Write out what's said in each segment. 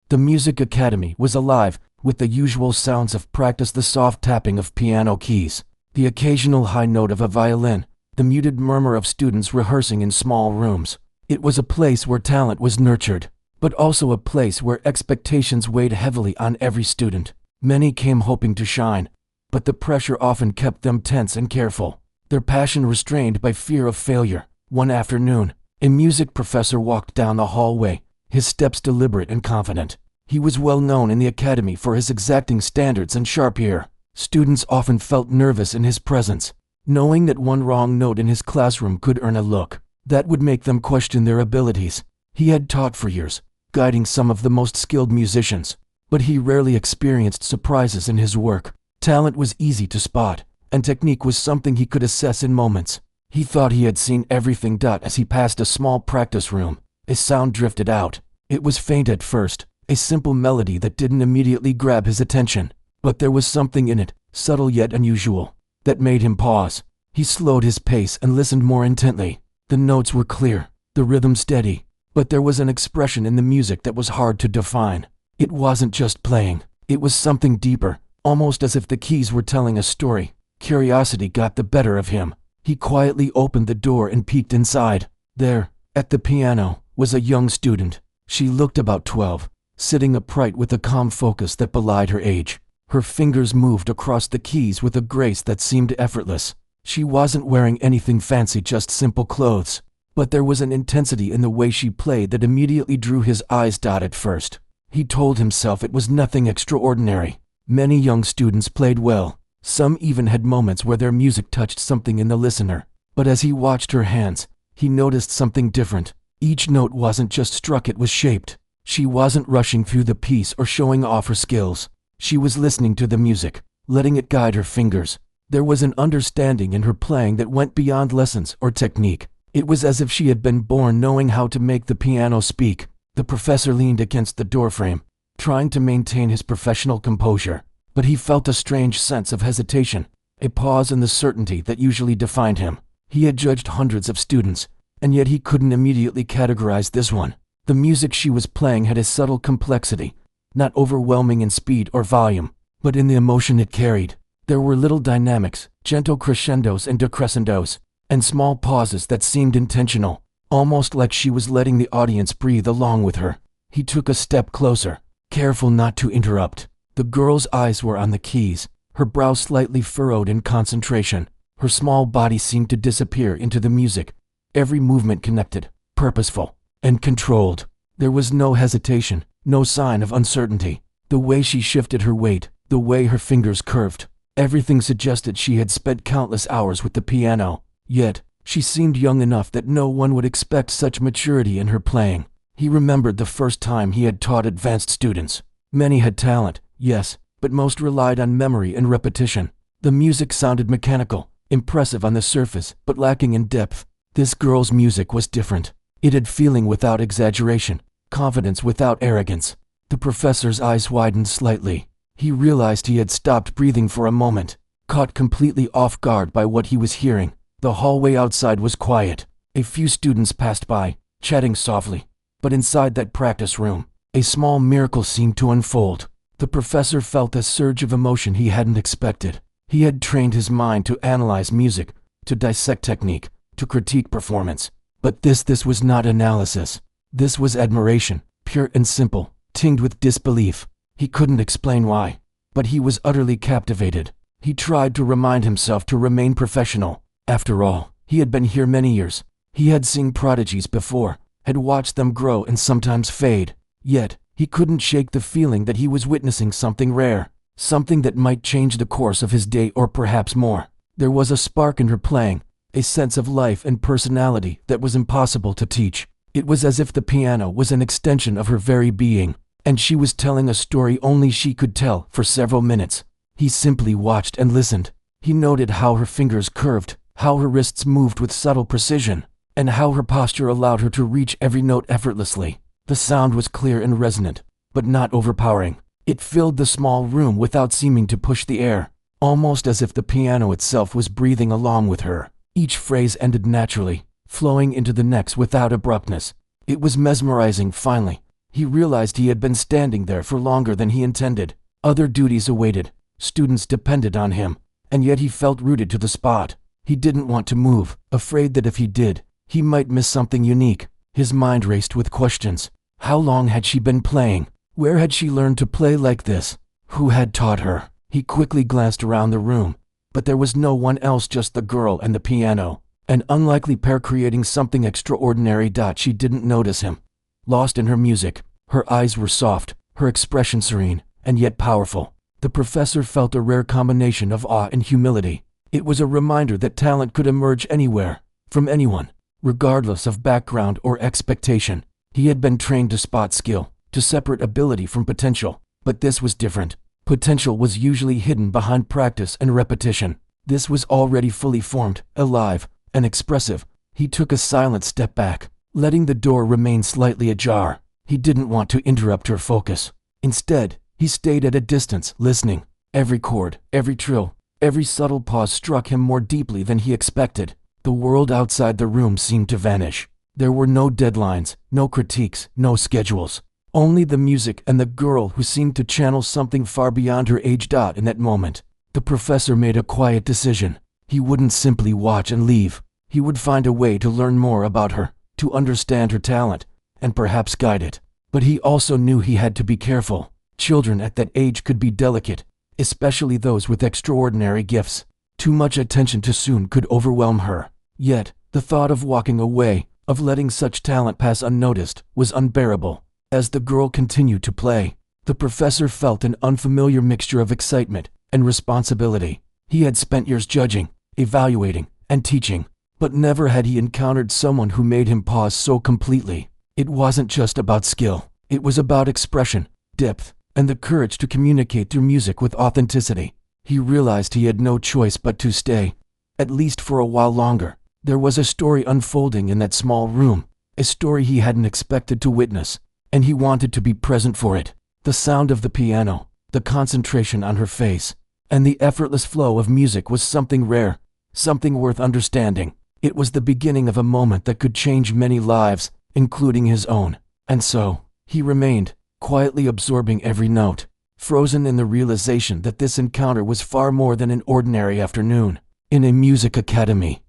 The music academy was alive, with the usual sounds of practice, the soft tapping of piano keys, the occasional high note of a violin, the muted murmur of students rehearsing in small rooms. It was a place where talent was nurtured, but also a place where expectations weighed heavily on every student. Many came hoping to shine, but the pressure often kept them tense and careful, their passion restrained by fear of failure. One afternoon, a music professor walked down the hallway, his steps deliberate and confident. He was well known in the academy for his exacting standards and sharp ear. Students often felt nervous in his presence, knowing that one wrong note in his classroom could earn a look that would make them question their abilities. He had taught for years, guiding some of the most skilled musicians, but he rarely experienced surprises in his work. Talent was easy to spot, and technique was something he could assess in moments. He thought he had seen everything. As he passed a small practice room, a sound drifted out. It was faint at first, a simple melody that didn't immediately grab his attention, but there was something in it, subtle yet unusual, that made him pause. He slowed his pace and listened more intently. The notes were clear, the rhythm steady, but there was an expression in the music that was hard to define. It wasn't just playing, it was something deeper, almost as if the keys were telling a story. Curiosity got the better of him. He quietly opened the door and peeked inside. There, at the piano, was a young student. She looked about 12, sitting upright with a calm focus that belied her age. Her fingers moved across the keys with a grace that seemed effortless. She wasn't wearing anything fancy, just simple clothes, but there was an intensity in the way she played that immediately drew his eyes. At first, he told himself it was nothing extraordinary. Many young students played well. Some even had moments where their music touched something in the listener. But as he watched her hands, he noticed something different. Each note wasn't just struck, it was shaped. She wasn't rushing through the piece or showing off her skills. She was listening to the music, letting it guide her fingers. There was an understanding in her playing that went beyond lessons or technique. It was as if she had been born knowing how to make the piano speak. The professor leaned against the doorframe, trying to maintain his professional composure, but he felt a strange sense of hesitation, a pause in the certainty that usually defined him. He had judged hundreds of students, and yet he couldn't immediately categorize this one. The music she was playing had a subtle complexity, not overwhelming in speed or volume, but in the emotion it carried. There were little dynamics, gentle crescendos and decrescendos, and small pauses that seemed intentional, almost like she was letting the audience breathe along with her. He took a step closer, careful not to interrupt. The girl's eyes were on the keys, her brow slightly furrowed in concentration. Her small body seemed to disappear into the music, every movement connected, purposeful, and controlled. There was no hesitation, no sign of uncertainty. The way she shifted her weight, the way her fingers curved, everything suggested she had spent countless hours with the piano. Yet, she seemed young enough that no one would expect such maturity in her playing. He remembered the first time he had taught advanced students. Many had talent, yes, but most relied on memory and repetition. The music sounded mechanical, impressive on the surface, but lacking in depth. This girl's music was different. It had feeling without exaggeration, confidence without arrogance. The professor's eyes widened slightly. He realized he had stopped breathing for a moment, caught completely off guard by what he was hearing. The hallway outside was quiet. A few students passed by, chatting softly. But inside that practice room, a small miracle seemed to unfold. The professor felt a surge of emotion he hadn't expected. He had trained his mind to analyze music, to dissect technique, to critique performance. But this was not analysis. This was admiration, pure and simple, tinged with disbelief. He couldn't explain why, but he was utterly captivated. He tried to remind himself to remain professional. After all, he had been here many years. He had seen prodigies before, had watched them grow and sometimes fade. Yet, he couldn't shake the feeling that he was witnessing something rare, something that might change the course of his day or perhaps more. There was a spark in her playing, a sense of life and personality that was impossible to teach. It was as if the piano was an extension of her very being, and she was telling a story only she could tell. For several minutes, he simply watched and listened. He noted how her fingers curved, how her wrists moved with subtle precision, and how her posture allowed her to reach every note effortlessly. The sound was clear and resonant, but not overpowering. It filled the small room without seeming to push the air, almost as if the piano itself was breathing along with her. Each phrase ended naturally, flowing into the next without abruptness. It was mesmerizing. Finally, He realized he had been standing there for longer than he intended. Other duties awaited, students depended on him, and yet he felt rooted to the spot. He didn't want to move, afraid that if he did, he might miss something unique. His mind raced with questions. How long had she been playing? Where had she learned to play like this? Who had taught her? He quickly glanced around the room, but there was no one else, just the girl and the piano. An unlikely pair creating something extraordinary. She didn't notice him. Lost in her music, her eyes were soft, her expression serene, and yet powerful. The professor felt a rare combination of awe and humility. It was a reminder that talent could emerge anywhere, from anyone, regardless of background or expectation. He had been trained to spot skill, to separate ability from potential, but this was different. Potential was usually hidden behind practice and repetition. This was already fully formed, alive, and expressive. He took a silent step back, letting the door remain slightly ajar. He didn't want to interrupt her focus. Instead, he stayed at a distance, listening. Every chord, every trill, every subtle pause struck him more deeply than he expected. The world outside the room seemed to vanish. There were no deadlines, no critiques, no schedules. Only the music and the girl who seemed to channel something far beyond her age. In that moment, the professor made a quiet decision. He wouldn't simply watch and leave. He would find a way to learn more about her, to understand her talent, and perhaps guide it. But he also knew he had to be careful. Children at that age could be delicate, especially those with extraordinary gifts. Too much attention too soon could overwhelm her. Yet, the thought of walking away, of letting such talent pass unnoticed, was unbearable. As the girl continued to play, the professor felt an unfamiliar mixture of excitement and responsibility. He had spent years judging, evaluating, and teaching, but never had he encountered someone who made him pause so completely. It wasn't just about skill. It was about expression, depth, and the courage to communicate through music with authenticity. He realized he had no choice but to stay, at least for a while longer. There was a story unfolding in that small room, a story he hadn't expected to witness, and he wanted to be present for it. The sound of the piano, the concentration on her face, and the effortless flow of music was something rare, something worth understanding. It was the beginning of a moment that could change many lives, including his own. And so, he remained, quietly absorbing every note, frozen in the realization that this encounter was far more than an ordinary afternoon in a music academy.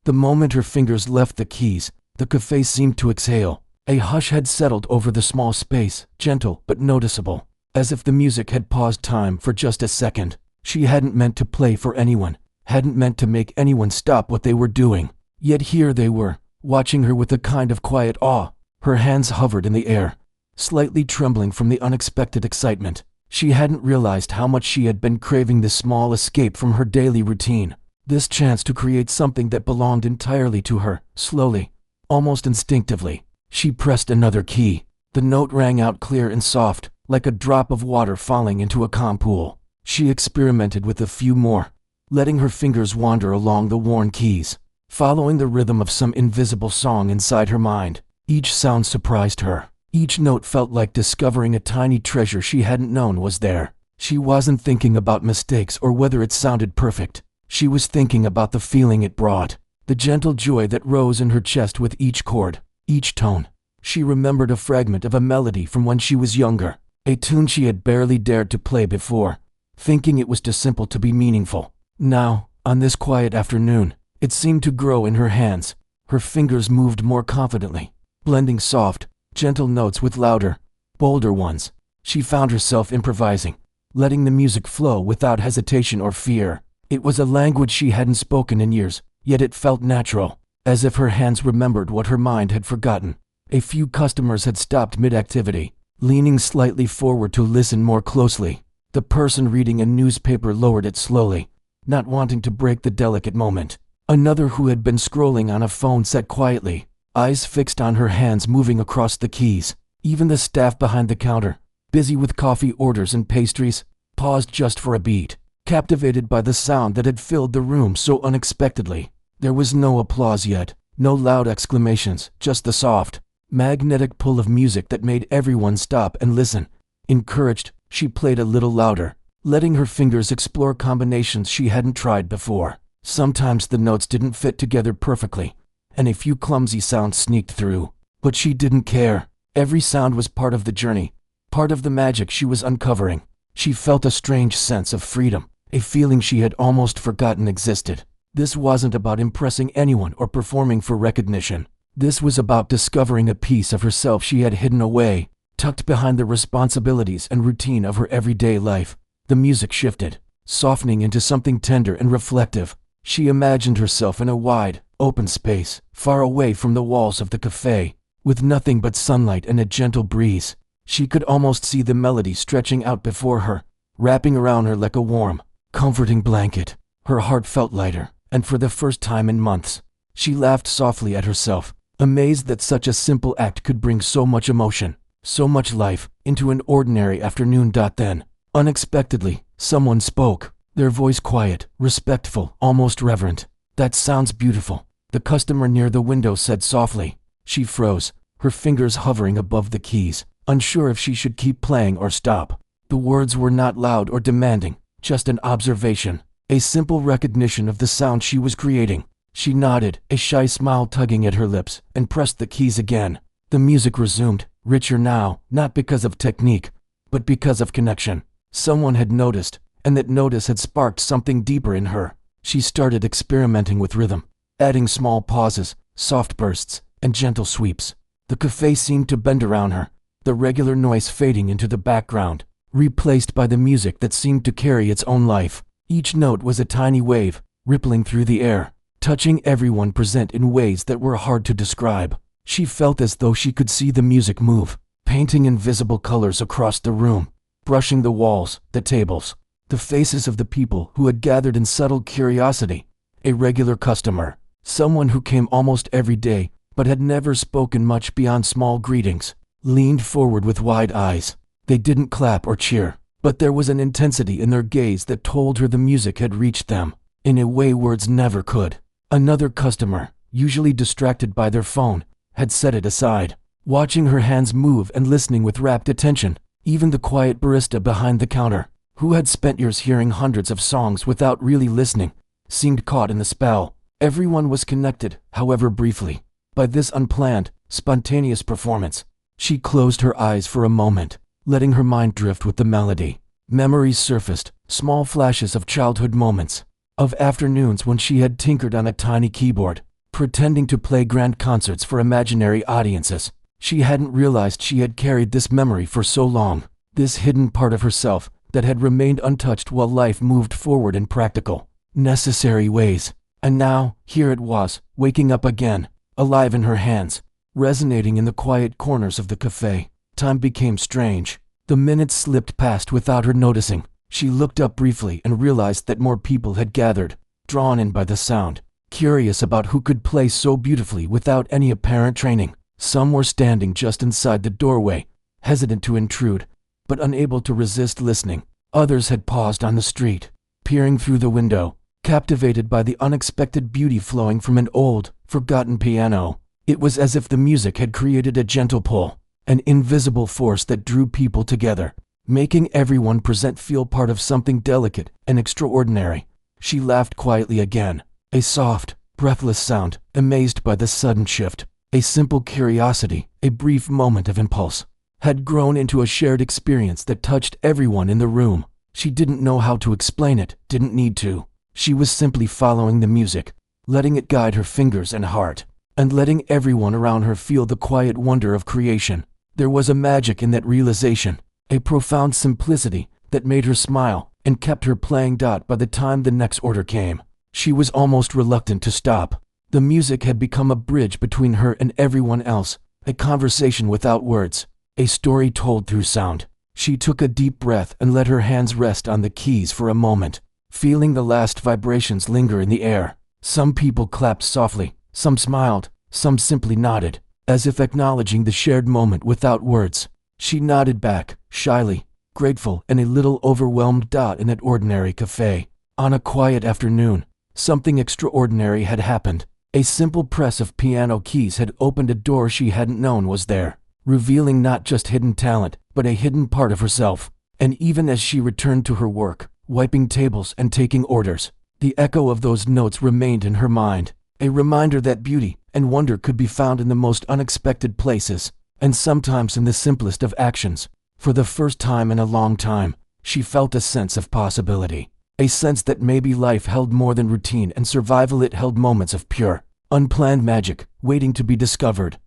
The moment her fingers left the keys, the cafe seemed to exhale. A hush had settled over the small space, gentle but noticeable, as if the music had paused time for just a second. She hadn't meant to play for anyone, hadn't meant to make anyone stop what they were doing. Yet here they were, watching her with a kind of quiet awe. Her hands hovered in the air, slightly trembling from the unexpected excitement. She hadn't realized how much she had been craving this small escape from her daily routine, this chance to create something that belonged entirely to her. Slowly, almost instinctively, she pressed another key. The note rang out clear and soft, like a drop of water falling into a calm pool. She experimented with a few more, letting her fingers wander along the worn keys, following the rhythm of some invisible song inside her mind. Each sound surprised her. Each note felt like discovering a tiny treasure she hadn't known was there. She wasn't thinking about mistakes or whether it sounded perfect. She was thinking about the feeling it brought, the gentle joy that rose in her chest with each chord, each tone. She remembered a fragment of a melody from when she was younger, a tune she had barely dared to play before, thinking it was too simple to be meaningful. Now, on this quiet afternoon, it seemed to grow in her hands. Her fingers moved more confidently, blending soft, gentle notes with louder, bolder ones. She found herself improvising, letting the music flow without hesitation or fear. It was a language she hadn't spoken in years, yet it felt natural, as if her hands remembered what her mind had forgotten. A few customers had stopped mid-activity, leaning slightly forward to listen more closely. The person reading a newspaper lowered it slowly, not wanting to break the delicate moment. Another who had been scrolling on a phone sat quietly, eyes fixed on her hands moving across the keys. Even the staff behind the counter, busy with coffee orders and pastries, paused just for a beat, captivated by the sound that had filled the room so unexpectedly. There was no applause yet, no loud exclamations, just the soft, magnetic pull of music that made everyone stop and listen. Encouraged, she played a little louder, letting her fingers explore combinations she hadn't tried before. Sometimes the notes didn't fit together perfectly, and a few clumsy sounds sneaked through. But she didn't care. Every sound was part of the journey, part of the magic she was uncovering. She felt a strange sense of freedom, a feeling she had almost forgotten existed. This wasn't about impressing anyone or performing for recognition. This was about discovering a piece of herself she had hidden away, tucked behind the responsibilities and routine of her everyday life. The music shifted, softening into something tender and reflective. She imagined herself in a wide, open space, far away from the walls of the cafe, with nothing but sunlight and a gentle breeze. She could almost see the melody stretching out before her, wrapping around her like a warm, comforting blanket. Her heart felt lighter, and for the first time in months, she laughed softly at herself, amazed that such a simple act could bring so much emotion, so much life, into an ordinary afternoon. Then, unexpectedly, someone spoke, their voice quiet, respectful, almost reverent. "That sounds beautiful," the customer near the window said softly. She froze, her fingers hovering above the keys, unsure if she should keep playing or stop. The words were not loud or demanding, just an observation, a simple recognition of the sound she was creating. She nodded, a shy smile tugging at her lips, and pressed the keys again. The music resumed, richer now, not because of technique, but because of connection. Someone had noticed, and that notice had sparked something deeper in her. She started experimenting with rhythm, adding small pauses, soft bursts, and gentle sweeps. The cafe seemed to bend around her, the regular noise fading into the background, replaced by the music that seemed to carry its own life. Each note was a tiny wave, rippling through the air, touching everyone present in ways that were hard to describe. She felt as though she could see the music move, painting invisible colors across the room, brushing the walls, the tables, the faces of the people who had gathered in subtle curiosity. A regular customer, someone who came almost every day, but had never spoken much beyond small greetings, leaned forward with wide eyes. They didn't clap or cheer, but there was an intensity in their gaze that told her the music had reached them, in a way words never could. Another customer, usually distracted by their phone, had set it aside, watching her hands move and listening with rapt attention. Even the quiet barista behind the counter, who had spent years hearing hundreds of songs without really listening, seemed caught in the spell. Everyone was connected, however briefly, by this unplanned, spontaneous performance. She closed her eyes for a moment, letting her mind drift with the melody. Memories surfaced, small flashes of childhood moments, of afternoons when she had tinkered on a tiny keyboard, pretending to play grand concerts for imaginary audiences. She hadn't realized she had carried this memory for so long, this hidden part of herself that had remained untouched while life moved forward in practical, necessary ways. And now, here it was, waking up again, alive in her hands, resonating in the quiet corners of the cafe. Time became strange. The minutes slipped past without her noticing. She looked up briefly and realized that more people had gathered, drawn in by the sound, curious about who could play so beautifully without any apparent training. Some were standing just inside the doorway, hesitant to intrude, but unable to resist listening. Others had paused on the street, peering through the window, captivated by the unexpected beauty flowing from an old, forgotten piano. It was as if the music had created a gentle pull, an invisible force that drew people together, making everyone present feel part of something delicate and extraordinary. She laughed quietly again, a soft, breathless sound, amazed by the sudden shift. A simple curiosity, a brief moment of impulse, had grown into a shared experience that touched everyone in the room. She didn't know how to explain it, didn't need to. She was simply following the music, letting it guide her fingers and heart, and letting everyone around her feel the quiet wonder of creation. There was a magic in that realization, a profound simplicity that made her smile and kept her playing. By the time the next order came, she was almost reluctant to stop. The music had become a bridge between her and everyone else, a conversation without words, a story told through sound. She took a deep breath and let her hands rest on the keys for a moment, feeling the last vibrations linger in the air. Some people clapped softly, some smiled, some simply nodded, as if acknowledging the shared moment without words. She nodded back, shyly, grateful and a little overwhelmed. In that ordinary cafe, on a quiet afternoon, something extraordinary had happened. A simple press of piano keys had opened a door she hadn't known was there, revealing not just hidden talent, but a hidden part of herself. And even as she returned to her work, wiping tables and taking orders, the echo of those notes remained in her mind, a reminder that beauty and wonder could be found in the most unexpected places. and sometimes in the simplest of actions. For the first time in a long time, she felt a sense of possibility. A sense that maybe life held more than routine and survival, it held moments of pure, unplanned magic, waiting to be discovered.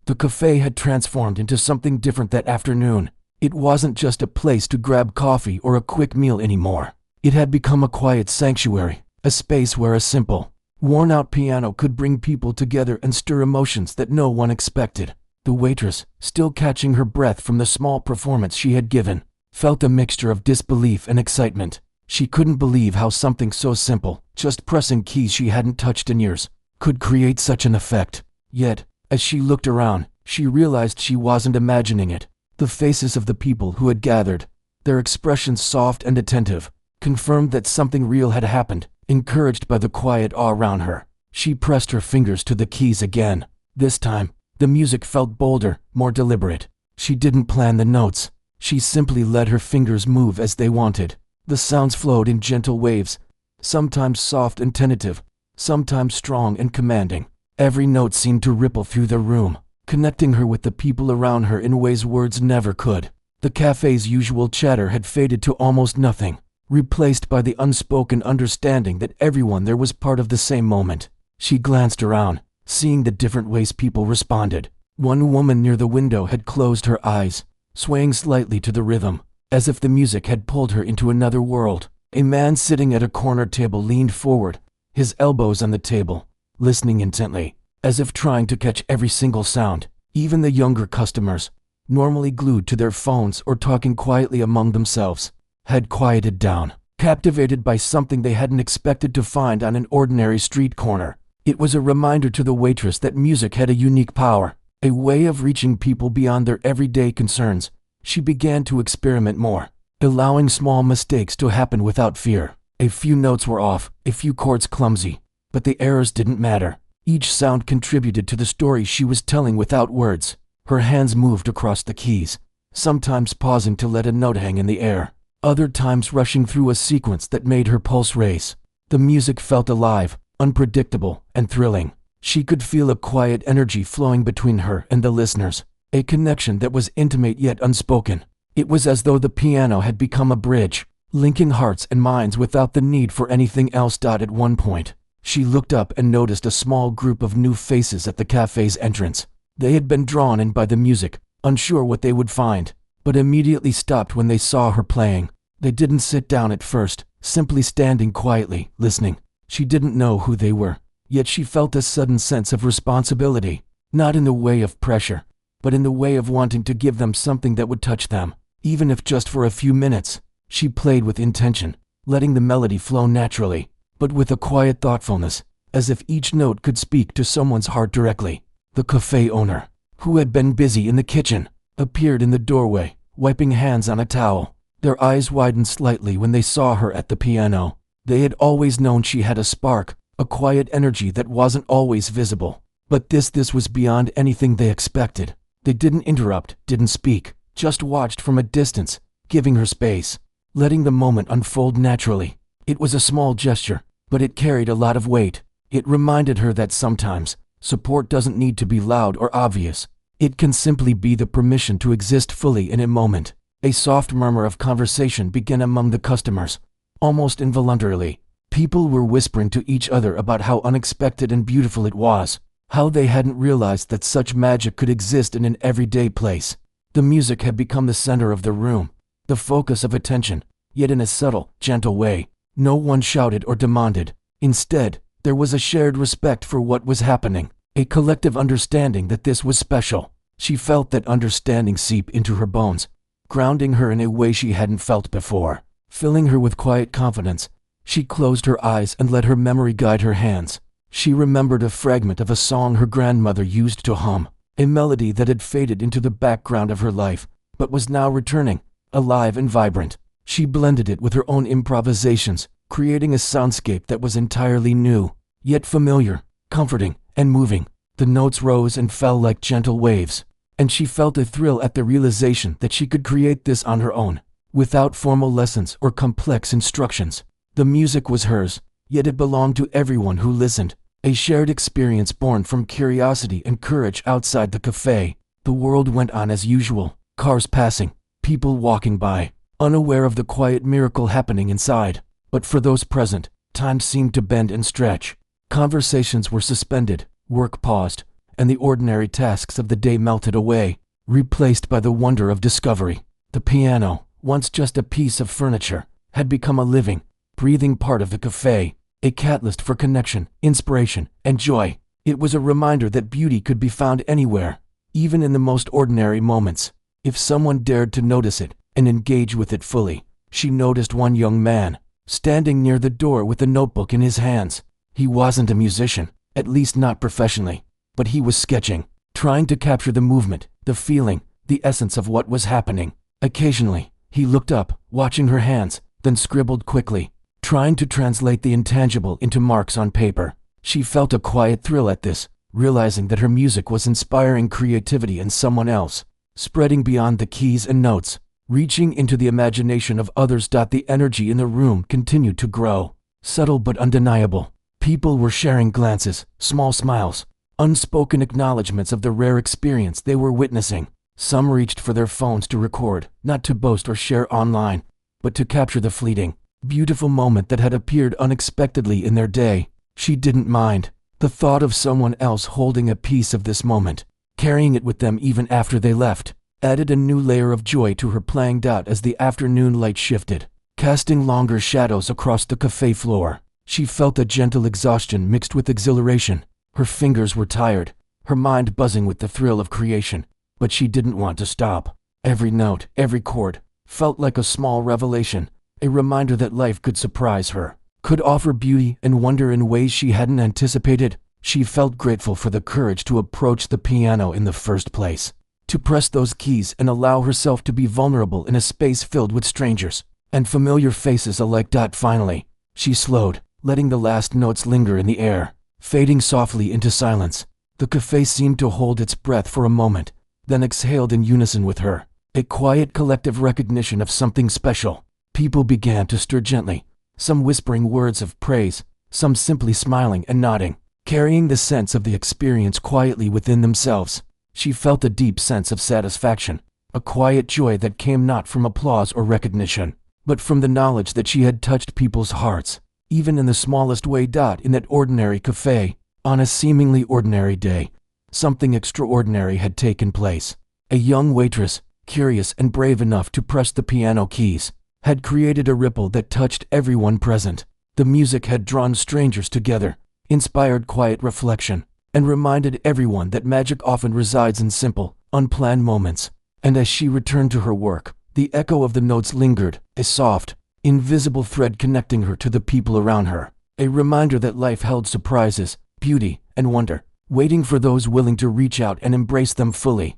The cafe had transformed into something different that afternoon. It wasn't just a place to grab coffee or a quick meal anymore. It had become a quiet sanctuary, a space where a simple, worn-out piano could bring people together and stir emotions that no one expected. The waitress, still catching her breath from the small performance she had given, felt a mixture of disbelief and excitement. She couldn't believe how something so simple, just pressing keys she hadn't touched in years, could create such an effect. Yet, as she looked around, she realized she wasn't imagining it. The faces of the people who had gathered, their expressions soft and attentive, confirmed that something real had happened. Encouraged by the quiet awe around her, she pressed her fingers to the keys again. This time, the music felt bolder, more deliberate. She didn't plan the notes. She simply let her fingers move as they wanted. The sounds flowed in gentle waves, sometimes soft and tentative, sometimes strong and commanding. Every note seemed to ripple through the room, connecting her with the people around her in ways words never could. The cafe's usual chatter had faded to almost nothing, replaced by the unspoken understanding that everyone there was part of the same moment. She glanced around, seeing the different ways people responded. One woman near the window had closed her eyes, swaying slightly to the rhythm, as if the music had pulled her into another world. A man sitting at a corner table leaned forward, his elbows on the table, listening intently, as if trying to catch every single sound. Even the younger customers, normally glued to their phones or talking quietly among themselves, had quieted down, captivated by something they hadn't expected to find on an ordinary street corner. It was a reminder to the waitress that music had a unique power, a way of reaching people beyond their everyday concerns. She began to experiment more, allowing small mistakes to happen without fear. A few notes were off, a few chords clumsy, but the errors didn't matter. Each sound contributed to the story she was telling without words. Her hands moved across the keys, sometimes pausing to let a note hang in the air, other times rushing through a sequence that made her pulse race. The music felt alive, unpredictable, and thrilling. She could feel a quiet energy flowing between her and the listeners, a connection that was intimate yet unspoken. It was as though the piano had become a bridge, linking hearts and minds without the need for anything else. At one point, she looked up and noticed a small group of new faces at the cafe's entrance. They had been drawn in by the music, unsure what they would find, but immediately stopped when they saw her playing. They didn't sit down at first, simply standing quietly, listening. She didn't know who they were, yet she felt a sudden sense of responsibility, not in the way of pressure, but in the way of wanting to give them something that would touch them, even if just for a few minutes. She played with intention, letting the melody flow naturally, but with a quiet thoughtfulness, as if each note could speak to someone's heart directly. The cafe owner, who had been busy in the kitchen, appeared in the doorway, wiping hands on a towel. Their eyes widened slightly when they saw her at the piano. They had always known she had a spark, a quiet energy that wasn't always visible. But this was beyond anything they expected. They didn't interrupt, didn't speak, just watched from a distance, giving her space, letting the moment unfold naturally. It was a small gesture, but it carried a lot of weight. It reminded her that sometimes, support doesn't need to be loud or obvious. It can simply be the permission to exist fully in a moment. A soft murmur of conversation began among the customers. Almost involuntarily, people were whispering to each other about how unexpected and beautiful it was, how they hadn't realized that such magic could exist in an everyday place. The music had become the center of the room, the focus of attention, yet in a subtle, gentle way. No one shouted or demanded. Instead, there was a shared respect for what was happening, a collective understanding that this was special. She felt that understanding seep into her bones, grounding her in a way she hadn't felt before. Filling her with quiet confidence, she closed her eyes and let her memory guide her hands. She remembered a fragment of a song her grandmother used to hum, a melody that had faded into the background of her life, but was now returning, alive and vibrant. She blended it with her own improvisations, creating a soundscape that was entirely new, yet familiar, comforting, and moving. The notes rose and fell like gentle waves, and she felt a thrill at the realization that she could create this on her own, without formal lessons or complex instructions. The music was hers, yet it belonged to everyone who listened, a shared experience born from curiosity and courage outside the cafe. The world went on as usual, cars passing, people walking by, unaware of the quiet miracle happening inside. But for those present, time seemed to bend and stretch. Conversations were suspended, work paused, and the ordinary tasks of the day melted away, replaced by the wonder of discovery. The piano, once just a piece of furniture, had become a living, breathing part of the cafe, a catalyst for connection, inspiration, and joy. It was a reminder that beauty could be found anywhere, even in the most ordinary moments, if someone dared to notice it and engage with it fully. She noticed one young man, standing near the door with a notebook in his hands. He wasn't a musician, at least not professionally, but he was sketching, trying to capture the movement, the feeling, the essence of what was happening. Occasionally, he looked up, watching her hands, then scribbled quickly, trying to translate the intangible into marks on paper. She felt a quiet thrill at this, realizing that her music was inspiring creativity in someone else, spreading beyond the keys and notes, reaching into the imagination of others. The energy in the room continued to grow, subtle but undeniable. People were sharing glances, small smiles, unspoken acknowledgments of the rare experience they were witnessing. Some reached for their phones to record, not to boast or share online, but to capture the fleeting, beautiful moment that had appeared unexpectedly in their day. She didn't mind. The thought of someone else holding a piece of this moment, carrying it with them even after they left, added a new layer of joy to her playing. As the afternoon light shifted, casting longer shadows across the cafe floor, she felt a gentle exhaustion mixed with exhilaration. Her fingers were tired, her mind buzzing with the thrill of creation, but she didn't want to stop. Every note, every chord, felt like a small revelation, a reminder that life could surprise her, could offer beauty and wonder in ways she hadn't anticipated. She felt grateful for the courage to approach the piano in the first place, to press those keys and allow herself to be vulnerable in a space filled with strangers and familiar faces alike. Finally, she slowed, letting the last notes linger in the air, fading softly into silence. The cafe seemed to hold its breath for a moment, then exhaled in unison with her, a quiet collective recognition of something special. People began to stir gently, some whispering words of praise, some simply smiling and nodding, carrying the sense of the experience quietly within themselves. She felt a deep sense of satisfaction, a quiet joy that came not from applause or recognition, but from the knowledge that she had touched people's hearts, even in the smallest way. In that ordinary cafe, on a seemingly ordinary day, something extraordinary had taken place. A young waitress, curious and brave enough to press the piano keys, had created a ripple that touched everyone present. The music had drawn strangers together, inspired quiet reflection, and reminded everyone that magic often resides in simple, unplanned moments. And as she returned to her work, the echo of the notes lingered, a soft, invisible thread connecting her to the people around her, a reminder that life held surprises, beauty, and wonder, waiting for those willing to reach out and embrace them fully.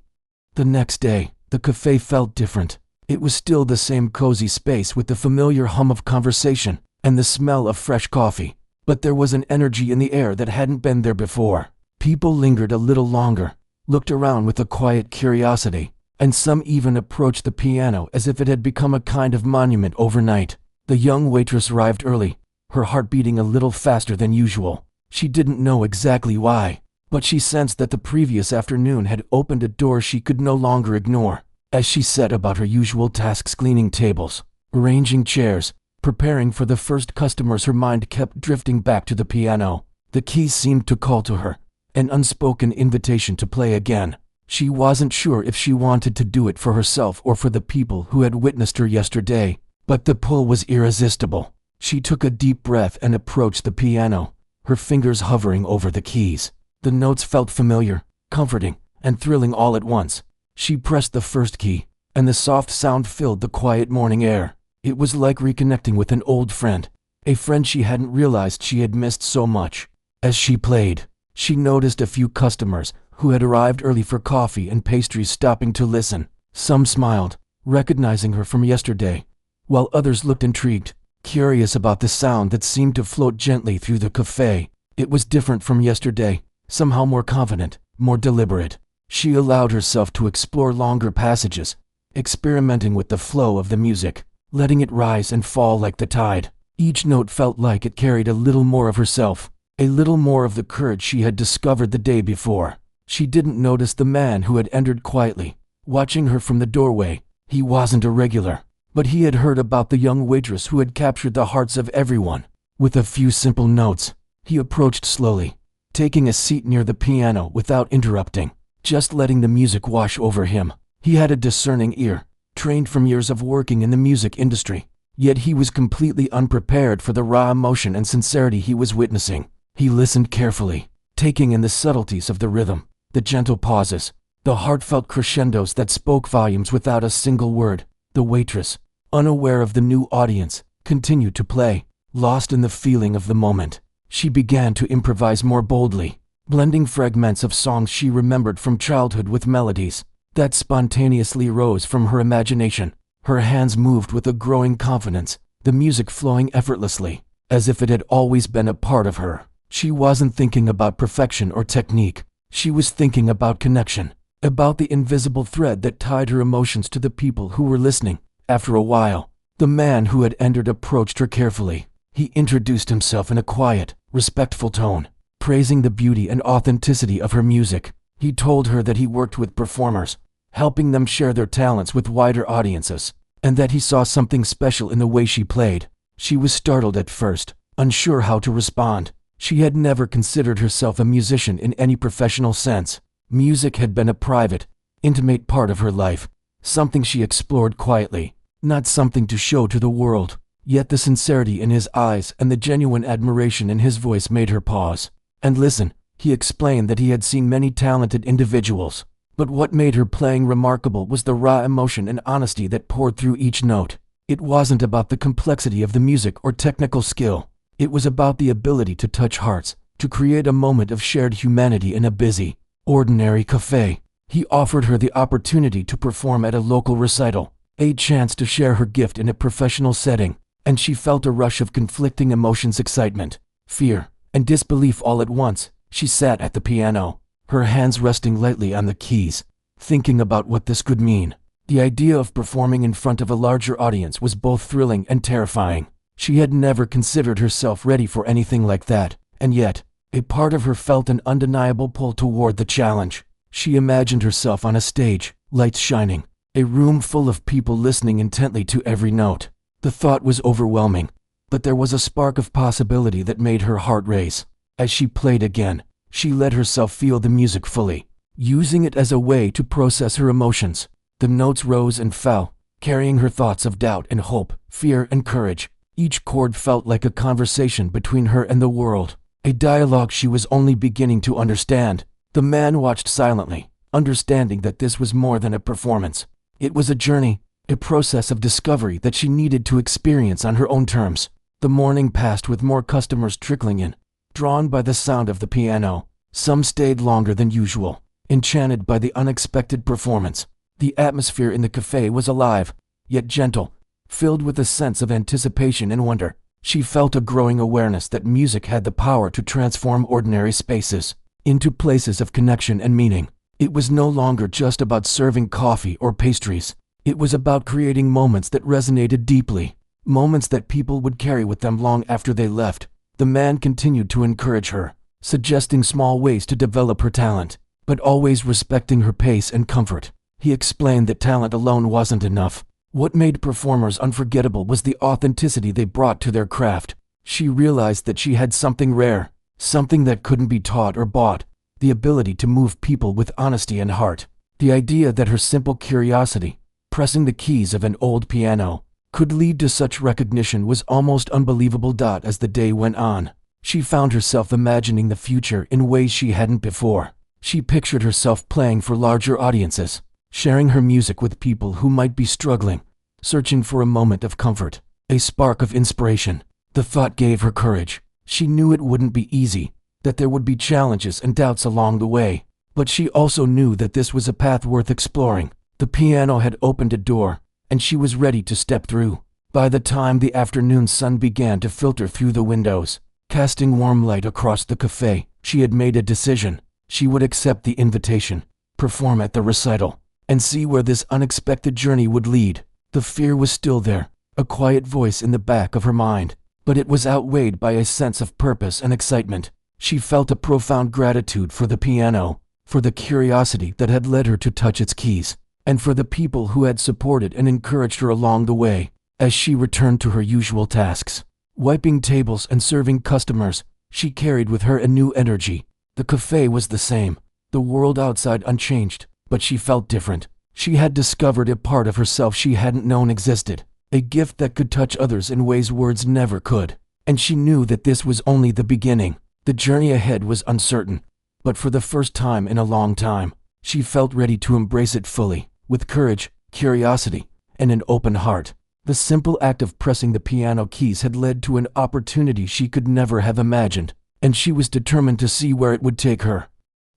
The next day, the cafe felt different. It was still the same cozy space with the familiar hum of conversation and the smell of fresh coffee, but there was an energy in the air that hadn't been there before. People lingered a little longer, looked around with a quiet curiosity, and some even approached the piano as if it had become a kind of monument overnight. The young waitress arrived early, her heart beating a little faster than usual. She didn't know exactly why, but she sensed that the previous afternoon had opened a door she could no longer ignore. As she set about her usual tasks, cleaning tables, arranging chairs, preparing for the first customers, her mind kept drifting back to the piano. The keys seemed to call to her, an unspoken invitation to play again. She wasn't sure if she wanted to do it for herself or for the people who had witnessed her yesterday, but the pull was irresistible. She took a deep breath and approached the piano, her fingers hovering over the keys. The notes felt familiar, comforting, and thrilling all at once. She pressed the first key, and the soft sound filled the quiet morning air. It was like reconnecting with an old friend, a friend she hadn't realized she had missed so much. As she played, she noticed a few customers who had arrived early for coffee and pastries stopping to listen. Some smiled, recognizing her from yesterday, while others looked intrigued, curious about the sound that seemed to float gently through the cafe. It was different from yesterday, somehow more confident, more deliberate. She allowed herself to explore longer passages, experimenting with the flow of the music, letting it rise and fall like the tide. Each note felt like it carried a little more of herself, a little more of the courage she had discovered the day before. She didn't notice the man who had entered quietly, watching her from the doorway. He wasn't a regular, but he had heard about the young waitress who had captured the hearts of everyone. With a few simple notes, he approached slowly, taking a seat near the piano without interrupting, just letting the music wash over him. He had a discerning ear, trained from years of working in the music industry, yet he was completely unprepared for the raw emotion and sincerity he was witnessing. He listened carefully, taking in the subtleties of the rhythm, the gentle pauses, the heartfelt crescendos that spoke volumes without a single word. The waitress, unaware of the new audience, continued to play, lost in the feeling of the moment. She began to improvise more boldly, blending fragments of songs she remembered from childhood with melodies that spontaneously rose from her imagination. Her hands moved with a growing confidence, the music flowing effortlessly, as if it had always been a part of her. She wasn't thinking about perfection or technique. She was thinking about connection, about the invisible thread that tied her emotions to the people who were listening. After a while, the man who had entered approached her carefully. He introduced himself in a quiet, respectful tone, praising the beauty and authenticity of her music. He told her that he worked with performers, helping them share their talents with wider audiences, and that he saw something special in the way she played. She was startled at first, unsure how to respond. She had never considered herself a musician in any professional sense. Music had been a private, intimate part of her life, something she explored quietly, not something to show to the world. Yet the sincerity in his eyes and the genuine admiration in his voice made her pause and listen. He explained that he had seen many talented individuals, but what made her playing remarkable was the raw emotion and honesty that poured through each note. It wasn't about the complexity of the music or technical skill. It was about the ability to touch hearts, to create a moment of shared humanity in a busy, ordinary cafe. He offered her the opportunity to perform at a local recital, a chance to share her gift in a professional setting, and she felt a rush of conflicting emotions: excitement, fear, and disbelief all at once. She sat at the piano, her hands resting lightly on the keys, thinking about what this could mean. The idea of performing in front of a larger audience was both thrilling and terrifying. She had never considered herself ready for anything like that, and yet, a part of her felt an undeniable pull toward the challenge. She imagined herself on a stage, lights shining, a room full of people listening intently to every note. The thought was overwhelming, but there was a spark of possibility that made her heart race. As she played again, she let herself feel the music fully, using it as a way to process her emotions. The notes rose and fell, carrying her thoughts of doubt and hope, fear and courage. Each chord felt like a conversation between her and the world, a dialogue she was only beginning to understand. The man watched silently, understanding that this was more than a performance. It was a journey, a process of discovery that she needed to experience on her own terms. The morning passed with more customers trickling in, drawn by the sound of the piano. Some stayed longer than usual, enchanted by the unexpected performance. The atmosphere in the cafe was alive, yet gentle, filled with a sense of anticipation and wonder. She felt a growing awareness that music had the power to transform ordinary spaces into places of connection and meaning. It was no longer just about serving coffee or pastries. It was about creating moments that resonated deeply, moments that people would carry with them long after they left. The man continued to encourage her, suggesting small ways to develop her talent, but always respecting her pace and comfort. He explained that talent alone wasn't enough. What made performers unforgettable was the authenticity they brought to their craft. She realized that she had something rare, something that couldn't be taught or bought, the ability to move people with honesty and heart. The idea that her simple curiosity, pressing the keys of an old piano, could lead to such recognition was almost unbelievable. As the day went on, she found herself imagining the future in ways she hadn't before. She pictured herself playing for larger audiences, sharing her music with people who might be struggling, searching for a moment of comfort, a spark of inspiration. The thought gave her courage. She knew it wouldn't be easy, that there would be challenges and doubts along the way, but she also knew that this was a path worth exploring. The piano had opened a door, and she was ready to step through. By the time the afternoon sun began to filter through the windows, casting warm light across the cafe, she had made a decision. She would accept the invitation, perform at the recital, and see where this unexpected journey would lead. The fear was still there, a quiet voice in the back of her mind, but it was outweighed by a sense of purpose and excitement. She felt a profound gratitude for the piano, for the curiosity that had led her to touch its keys, and for the people who had supported and encouraged her along the way. As she returned to her usual tasks, wiping tables and serving customers, she carried with her a new energy. The cafe was the same, the world outside unchanged, but she felt different. She had discovered a part of herself she hadn't known existed, a gift that could touch others in ways words never could. And she knew that this was only the beginning. The journey ahead was uncertain, but for the first time in a long time, she felt ready to embrace it fully, with courage, curiosity, and an open heart. The simple act of pressing the piano keys had led to an opportunity she could never have imagined, and she was determined to see where it would take her.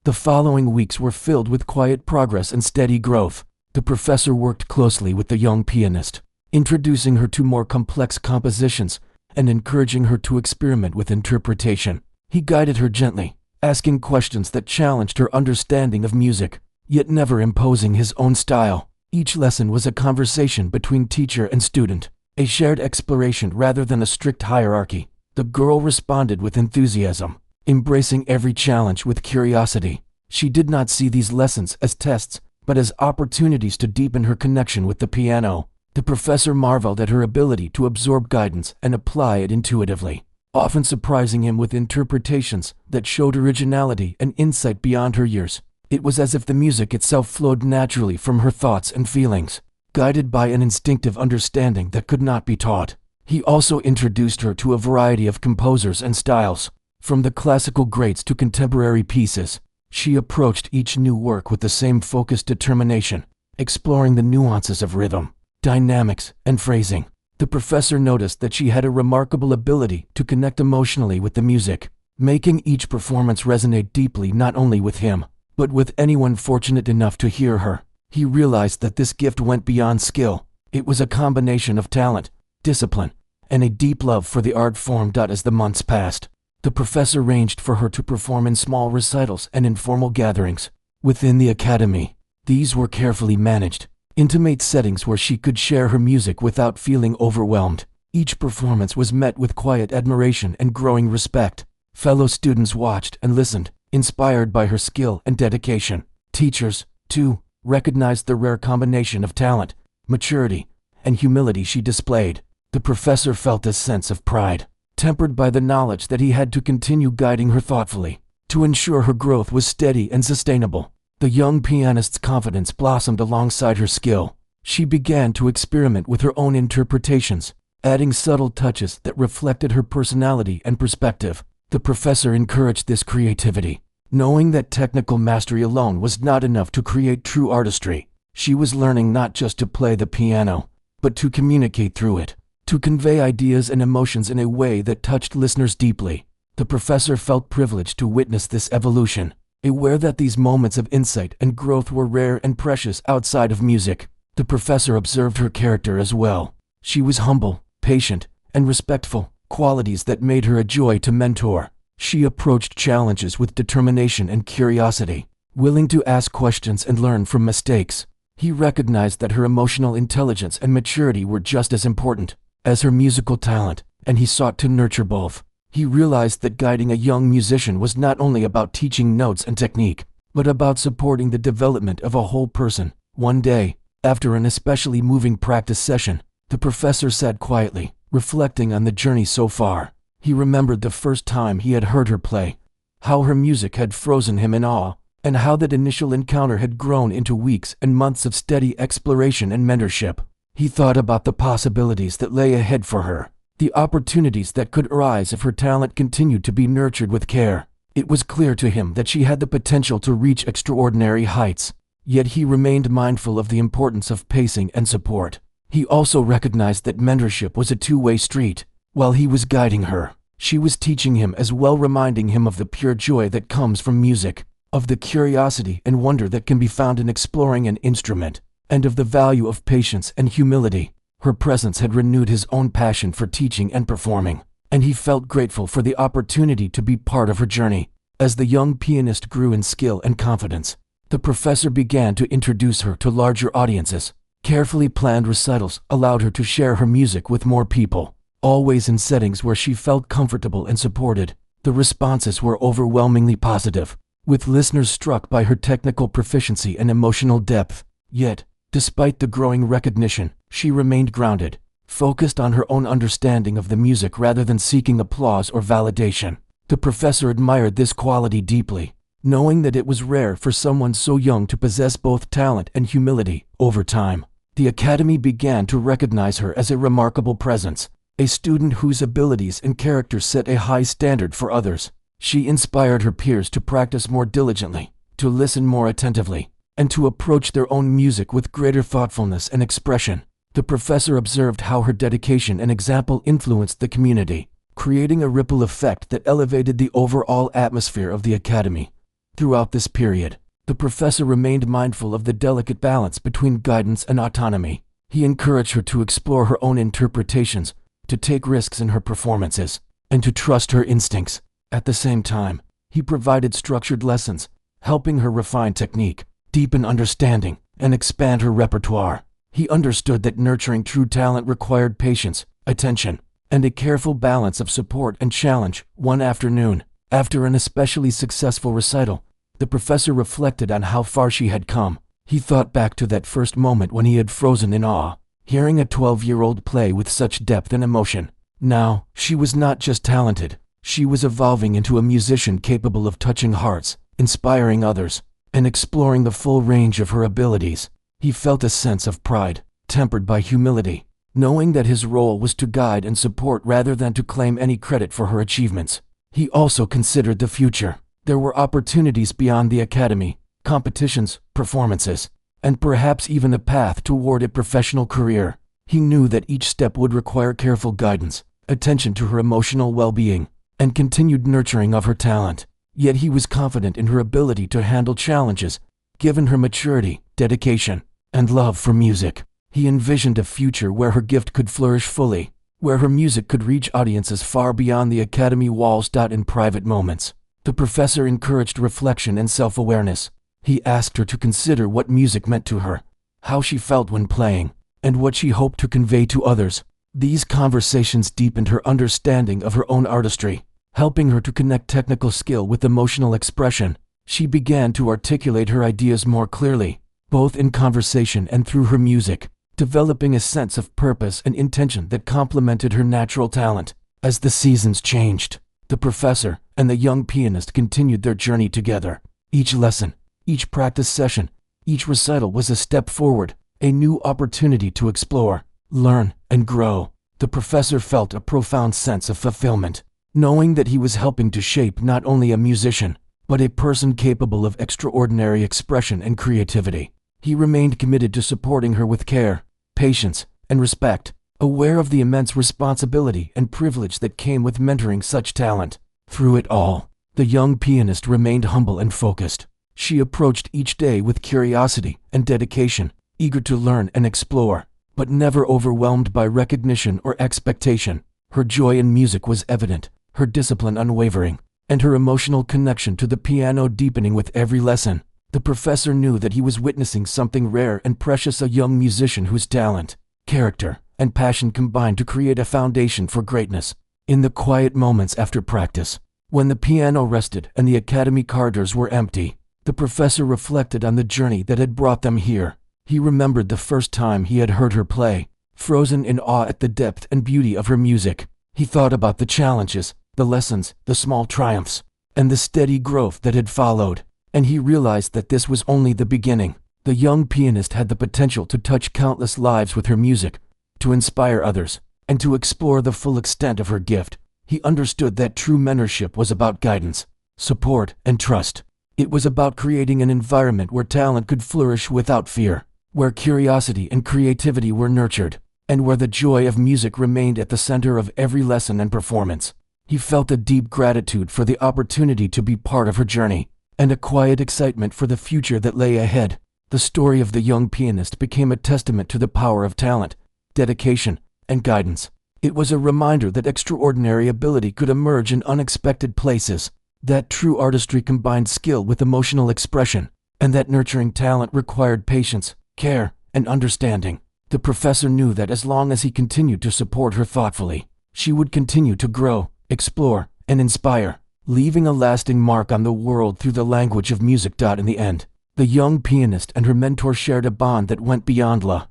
The following weeks were filled with quiet progress and steady growth. The professor worked closely with the young pianist, introducing her to more complex compositions and encouraging her to experiment with interpretation. He guided her gently, asking questions that challenged her understanding of music, yet never imposing his own style. Each lesson was a conversation between teacher and student, a shared exploration rather than a strict hierarchy. The girl responded with enthusiasm, embracing every challenge with curiosity. She did not see these lessons as tests, but as opportunities to deepen her connection with the piano. The professor marveled at her ability to absorb guidance and apply it intuitively, often surprising him with interpretations that showed originality and insight beyond her years. It was as if the music itself flowed naturally from her thoughts and feelings, guided by an instinctive understanding that could not be taught. He also introduced her to a variety of composers and styles, from the classical greats to contemporary pieces. She approached each new work with the same focused determination, exploring the nuances of rhythm, dynamics, and phrasing. The professor noticed that she had a remarkable ability to connect emotionally with the music, making each performance resonate deeply not only with him, but with anyone fortunate enough to hear her. He realized that this gift went beyond skill. It was a combination of talent, discipline, and a deep love for the art form. As the months passed, the professor arranged for her to perform in small recitals and informal gatherings within the academy. These were carefully managed, intimate settings where she could share her music without feeling overwhelmed. Each performance was met with quiet admiration and growing respect. Fellow students watched and listened, inspired by her skill and dedication. Teachers, too, recognized the rare combination of talent, maturity, and humility she displayed. The professor felt a sense of pride, tempered by the knowledge that he had to continue guiding her thoughtfully, to ensure her growth was steady and sustainable. The young pianist's confidence blossomed alongside her skill. She began to experiment with her own interpretations, adding subtle touches that reflected her personality and perspective. The professor encouraged this creativity, knowing that technical mastery alone was not enough to create true artistry. She was learning not just to play the piano, but to communicate through it, to convey ideas and emotions in a way that touched listeners deeply. The professor felt privileged to witness this evolution, aware that these moments of insight and growth were rare and precious outside of music. The professor observed her character as well. She was humble, patient, and respectful, qualities that made her a joy to mentor. She approached challenges with determination and curiosity, willing to ask questions and learn from mistakes. He recognized that her emotional intelligence and maturity were just as important as her musical talent, and he sought to nurture both. He realized that guiding a young musician was not only about teaching notes and technique, but about supporting the development of a whole person. One day, after an especially moving practice session, the professor sat quietly, reflecting on the journey so far. He remembered the first time he had heard her play, how her music had frozen him in awe, and how that initial encounter had grown into weeks and months of steady exploration and mentorship. He thought about the possibilities that lay ahead for her, the opportunities that could arise if her talent continued to be nurtured with care. It was clear to him that she had the potential to reach extraordinary heights, yet he remained mindful of the importance of pacing and support. He also recognized that mentorship was a two-way street. While he was guiding her, she was teaching him as well, reminding him of the pure joy that comes from music, of the curiosity and wonder that can be found in exploring an instrument, and of the value of patience and humility. Her presence had renewed his own passion for teaching and performing, and he felt grateful for the opportunity to be part of her journey. As the young pianist grew in skill and confidence, the professor began to introduce her to larger audiences. Carefully planned recitals allowed her to share her music with more people, always in settings where she felt comfortable and supported. The responses were overwhelmingly positive. with listeners struck by her technical proficiency and emotional depth. Yet, despite the growing recognition, she remained grounded, focused on her own understanding of the music rather than seeking applause or validation. The professor admired this quality deeply, knowing that it was rare for someone so young to possess both talent and humility. Over time, the academy began to recognize her as a remarkable presence, a student whose abilities and character set a high standard for others. She inspired her peers to practice more diligently, to listen more attentively, and to approach their own music with greater thoughtfulness and expression. The professor observed how her dedication and example influenced the community, creating a ripple effect that elevated the overall atmosphere of the academy. Throughout this period, the professor remained mindful of the delicate balance between guidance and autonomy. He encouraged her to explore her own interpretations, to take risks in her performances, and to trust her instincts. At the same time, he provided structured lessons, helping her refine technique, deepen understanding, and expand her repertoire. He understood that nurturing true talent required patience, attention, and a careful balance of support and challenge. One afternoon, after an especially successful recital, the professor reflected on how far she had come. He thought back to that first moment when he had frozen in awe, hearing a 12-year-old play with such depth and emotion. Now, she was not just talented, she was evolving into a musician capable of touching hearts, inspiring others, and exploring the full range of her abilities. He felt a sense of pride, tempered by humility, knowing that his role was to guide and support rather than to claim any credit for her achievements. He also considered the future. There were opportunities beyond the academy, competitions, performances, and perhaps even a path toward a professional career. He knew that each step would require careful guidance, attention to her emotional well-being, and continued nurturing of her talent. Yet he was confident in her ability to handle challenges, given her maturity, dedication, and love for music. He envisioned a future where her gift could flourish fully, where her music could reach audiences far beyond the academy walls. In private moments, the professor encouraged reflection and self-awareness. He asked her to consider what music meant to her, how she felt when playing, and what she hoped to convey to others. These conversations deepened her understanding of her own artistry, helping her to connect technical skill with emotional expression. She began to articulate her ideas more clearly, both in conversation and through her music, developing a sense of purpose and intention that complemented her natural talent. As the seasons changed, the professor and the young pianist continued their journey together. Each lesson, each practice session, each recital was a step forward, a new opportunity to explore, learn, and grow. The professor felt a profound sense of fulfillment, knowing that he was helping to shape not only a musician, but a person capable of extraordinary expression and creativity. He remained committed to supporting her with care, patience, and respect, aware of the immense responsibility and privilege that came with mentoring such talent. Through it all, the young pianist remained humble and focused. She approached each day with curiosity and dedication, eager to learn and explore, but never overwhelmed by recognition or expectation. Her joy in music was evident, her discipline unwavering, and her emotional connection to the piano deepening with every lesson. The professor knew that he was witnessing something rare and precious, a young musician whose talent, character, and passion combined to create a foundation for greatness. In the quiet moments after practice, when the piano rested and the academy corridors were empty, the professor reflected on the journey that had brought them here. He remembered the first time he had heard her play, frozen in awe at the depth and beauty of her music. He thought about the challenges, the lessons, the small triumphs, and the steady growth that had followed, and he realized that this was only the beginning. The young pianist had the potential to touch countless lives with her music, to inspire others, and to explore the full extent of her gift. He understood that true mentorship was about guidance, support, and trust. It was about creating an environment where talent could flourish without fear, where curiosity and creativity were nurtured, and where the joy of music remained at the center of every lesson and performance. He felt a deep gratitude for the opportunity to be part of her journey, and a quiet excitement for the future that lay ahead. The story of the young pianist became a testament to the power of talent, dedication, and guidance. It was a reminder that extraordinary ability could emerge in unexpected places, that true artistry combined skill with emotional expression, and that nurturing talent required patience, care, and understanding. The professor knew that as long as he continued to support her thoughtfully, she would continue to grow, explore, and inspire. leaving a lasting mark on the world through the language of music. In the end, the young pianist and her mentor shared a bond that went beyond la